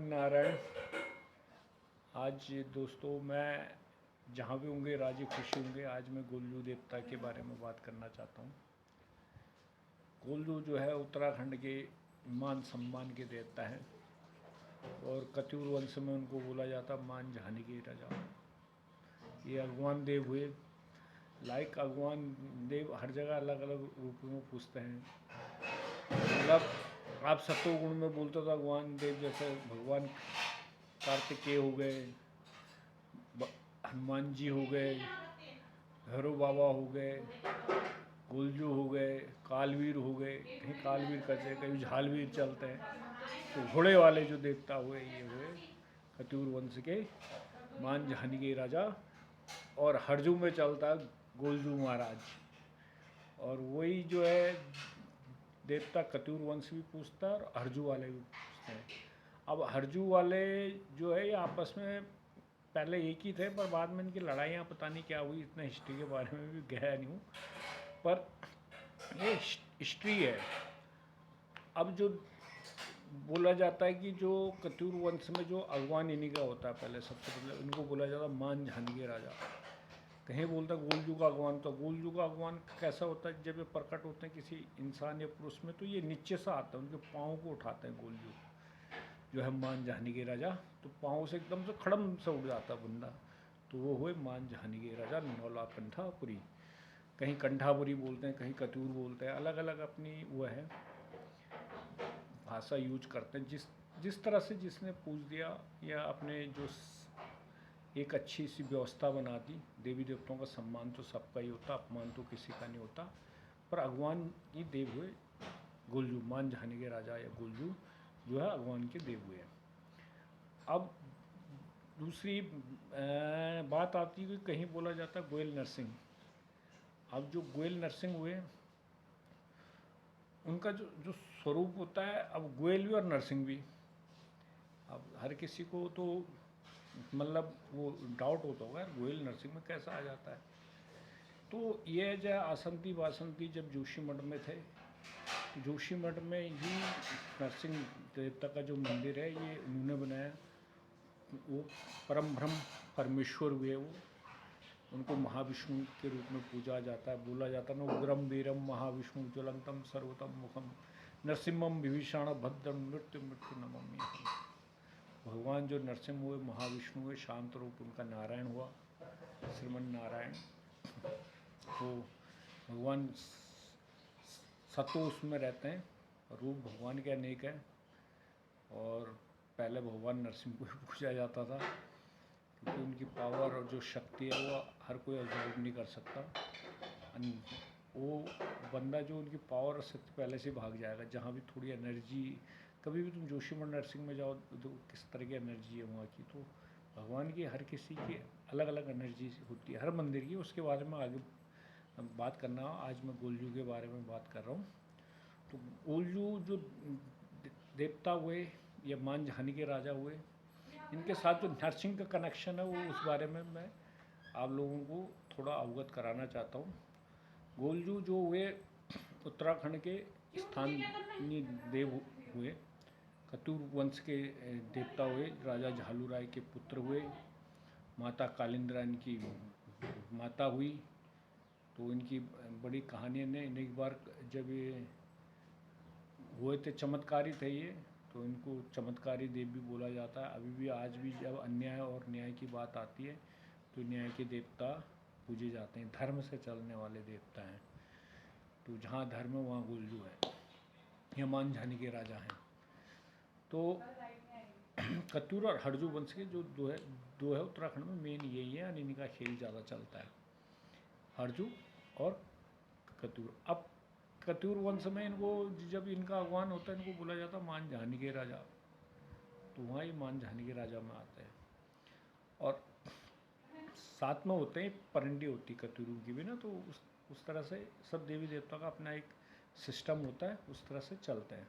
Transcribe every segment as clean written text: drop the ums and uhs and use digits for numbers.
श्रीमन नारायण। आज दोस्तों मैं जहाँ भी होंगे राजी खुशी होंगे। आज मैं गोलजू देवता के बारे में बात करना चाहता हूँ। गोलजू जो है उत्तराखंड के मान सम्मान के देवता हैं और कत्यूर वंश में उनको बोला जाता मान झानी के राजा। ये अगवान देव हुए। अगवान देव हर जगह अलग अलग रूपों में पूछते हैं। मतलब आप सत्वगुण में बोलते तो अगवान देव जैसे भगवान कार्तिकेय हो गए, हनुमान जी हो गए, भैरव बाबा हो गए, गोलजू हो गए, कालवीर हो गए। कहीं कालवीर करते कहीं झालवीर चलते हैं। तो घोड़े वाले जो देवता हुए ये हुए कत्यूर वंश के मान झानी के राजा। और हरजू में चलता गोलजू महाराज। और वही जो है देवता कत्यूर वंश भी पूछता है और हरजू वाले भी पूछते हैं। अब हरजू वाले जो है ये आपस में पहले एक ही थे, पर बाद में इनकी लड़ाइयाँ पता नहीं क्या हुई। इतना हिस्ट्री के बारे में भी गहरा नहीं हूँ, पर ये हिस्ट्री है। अब जो बोला जाता है कि जो कत्यूर वंश में जो अगवान इन्हीं का होता है, पहले सबसे पहले उनको बोला जाता है मान झानी के राजा। कहीं बोलता गोलजू का अगवान। तो गोलजू का अगवान कैसा होता है, जब ये प्रकट होते हैं किसी इंसान या पुरुष में तो ये नीचे से आता है, उनके पाँव को उठाते हैं गोलजू जो है मान झानी के राजा। तो पाँव से एकदम से खड़म से उड़ जाता बंदा, तो वो हुए मान झानी के राजा नौला कंठापुरी। कहीं कंठापुरी बोलते हैं, कहीं कत्यूर बोलते हैं, अलग अलग अपनी वो है भाषा यूज करते हैं। जिस तरह से जिसने पूछ दिया या अपने जो एक अच्छी सी व्यवस्था बना दी। देवी देवताओं का सम्मान तो सबका ही होता, अपमान तो किसी का नहीं होता। पर अगवान की देव हुए गोलजू, मान झानी के राजा या गोलजू जो है अगवान के देव हुए। अब दूसरी बात आती है कि कहीं बोला जाता है गोयल नरसिंह। अब जो गोयल नरसिंह हुए उनका जो स्वरूप होता है, अब गोयल भी और नरसिंह भी। अब हर किसी को तो मतलब वो डाउट होता होगा गोयल नरसिंह में कैसा आ जाता है। तो ये जो आसंती बासंती जब जोशीमठ में थे, जोशीमठ में ही नरसिंह देवता का जो मंदिर है ये उन्होंने बनाया। वो परम ब्रह्म परमेश्वर हुए। वो उनको महाविष्णु के रूप में पूजा जाता है। बोला जाता है न उग्रम वीरम महाविष्णु ज्वलंतम सर्वतम मुखम नरसिम्हम विभीषण भद्रम मृत्यु मृत्यु नमम्य। भगवान जो नरसिंह हुए महाविष्णु हुए, शांत रूप उनका नारायण हुआ श्रीमन नारायण। तो भगवान सतोष में रहते हैं, रूप भगवान के अनेक हैं। और पहले भगवान नरसिंह को पूजा जाता था क्योंकि उनकी पावर और जो शक्ति है वो हर कोई ऑब्जर्व नहीं कर सकता। वो बंदा जो उनकी पावर और शक्ति पहले से भाग जाएगा। जहाँ भी थोड़ी एनर्जी, कभी भी तुम जोशीमठ नरसिंह में जाओ तो किस तरह की एनर्जी है वहाँ की, तो भगवान की हर किसी की अलग अलग एनर्जी होती है हर मंदिर की। उसके बारे में आगे बात करना। आज मैं गोलजू के बारे में बात कर रहा हूँ। तो गोलजू जो देवता हुए या मान झानी के राजा हुए, इनके साथ जो नरसिंह का कनेक्शन है वो उस बारे में मैं आप लोगों को थोड़ा अवगत कराना चाहता हूँ। गोलजू जो हुए उत्तराखंड के स्थानीय देव हुए, कत्यूर वंश के देवता हुए, राजा झालू राय के पुत्र हुए। माता कालिंद्रा इनकी माता हुई। तो इनकी बड़ी कहानी ने एक बार जब ये हुए थे चमत्कारी थे ये, तो इनको चमत्कारी देव भी बोला जाता है। अभी भी आज भी जब अन्याय और न्याय की बात आती है तो न्याय के देवता पूजे जाते हैं, धर्म से चलने वाले देवता हैं। तो जहाँ धर्म है वहाँ गोलजू है, ये मान झानी के राजा हैं। तो कत्यूर और हरजू वंश के जो दो है उत्तराखंड में मेन यही है, और इनका खेल ज़्यादा चलता है, हरजू और कत्यूर। अब कत्यूर वंश में इनको जब इनका आह्वान होता है इनको बोला जाता है मान झानी के राजा। तो वहाँ ही मान झानी के राजा में आते हैं। और साथ में होते हैं परंडी होती कत्यूरों की भी ना। तो उस तरह से सब देवी देवता का अपना एक सिस्टम होता है, उस तरह से चलते हैं।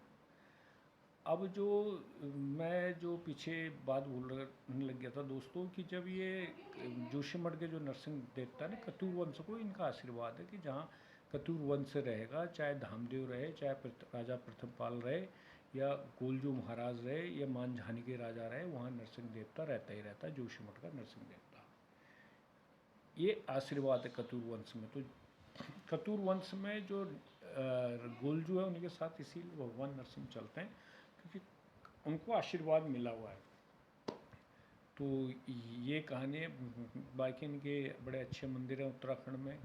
अब जो मैं जो पीछे बात बोलने लग गया था दोस्तों कि जब ये जोशीमठ के जो नरसिंह देवता है ना, कत्यूर वंश को इनका आशीर्वाद है कि जहाँ कत्यूर वंश रहेगा, चाहे धामदेव रहे, चाहे राजा प्रथमपाल रहे, या गोलजू महाराज रहे या मानझानी के राजा रहे, वहाँ नरसिंह देवता रहता ही रहता है, जोशीमठ का नरसिंह देवता। ये आशीर्वाद है कतूर वंश में। तो कतूर वंश में जो गोलजू है उनके साथ इसीलिए भगवान नरसिंह चलते हैं, क्योंकि उनको आशीर्वाद मिला हुआ है। तो ये कहानी है। बाकी इनके बड़े अच्छे मंदिर हैं उत्तराखंड में,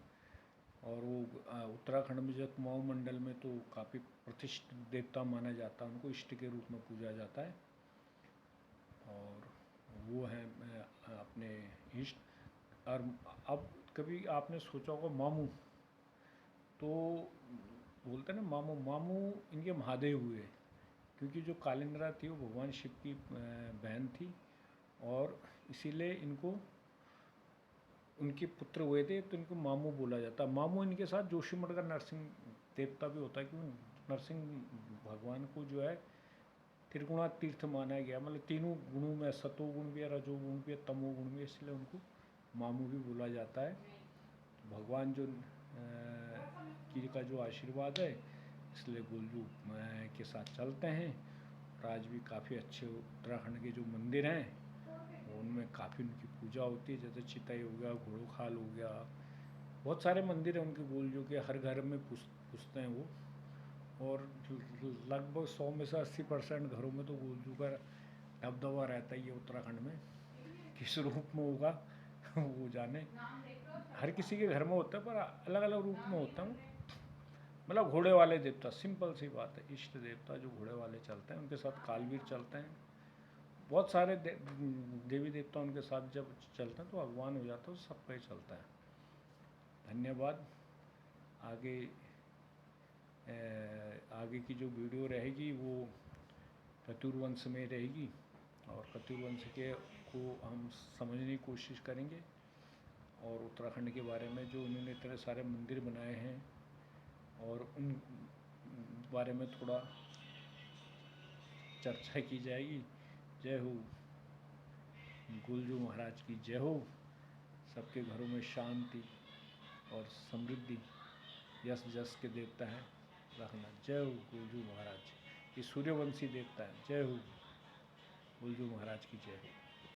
और वो उत्तराखंड में जो कुमाऊं मंडल में तो काफ़ी प्रतिष्ठित देवता माना जाता है, उनको इष्ट के रूप में पूजा जाता है। और वो हैं अपने इष्ट। और अब कभी आपने सोचा होगा मामू, तो बोलते हैं ना मामू, मामू इनके महादेव हुए, क्योंकि जो कालिंद्रा थी वो भगवान शिव की बहन थी, और इसीलिए इनको उनके पुत्र हुए थे, तो इनको मामू बोला जाता। मामू इनके साथ जोशीमठ का नरसिंह देवता भी होता है, क्योंकि नरसिंह भगवान को जो है त्रिगुणा तीर्थ माना गया, मतलब तीनों गुणों में, सतोगुण भी है, रजोगुण भी है, तमोगुण भी है, इसलिए उनको मामू भी बोला जाता है। भगवान जो की का जो आशीर्वाद है, इसलिए गोलजू के साथ चलते हैं। और आज भी काफ़ी अच्छे उत्तराखंड के जो मंदिर हैं उनमें काफ़ी उनकी पूजा होती है, जैसे चितई हो गया, घोड़ोखाल हो गया, बहुत सारे मंदिर हैं उनके गोलजू के, हर घर में पूछते हैं वो। और लगभग 100 में से 80% घरों में तो गोलजू का दबदबा रहता ही है उत्तराखंड में। किस रूप में होगा वो जाने, हर किसी के घर में होता है, पर अलग अलग रूप में होता है। मतलब घोड़े वाले देवता, सिंपल सी बात है, इष्ट देवता जो घोड़े वाले चलते हैं, उनके साथ कालवीर चलते हैं। बहुत सारे देवी देवता उनके साथ जब चलते हैं तो भगवान हो जाता है, तो सबका ही चलता है। धन्यवाद। आगे आगे की जो वीडियो रहेगी वो कतूर वंश में रहेगी, और कतूर वंश के को हम समझने की कोशिश करेंगे, और उत्तराखंड के बारे में जो उन्होंने इतने सारे मंदिर बनाए हैं और उन बारे में थोड़ा चर्चा की जाएगी। जय हो गोलजू महाराज की, जय हो। सबके घरों में शांति और समृद्धि, यश जस के देवता है रखना। जय हो गोलजू महाराज, ये सूर्यवंशी देवता है। जय हो गोलजू महाराज की, जय हो।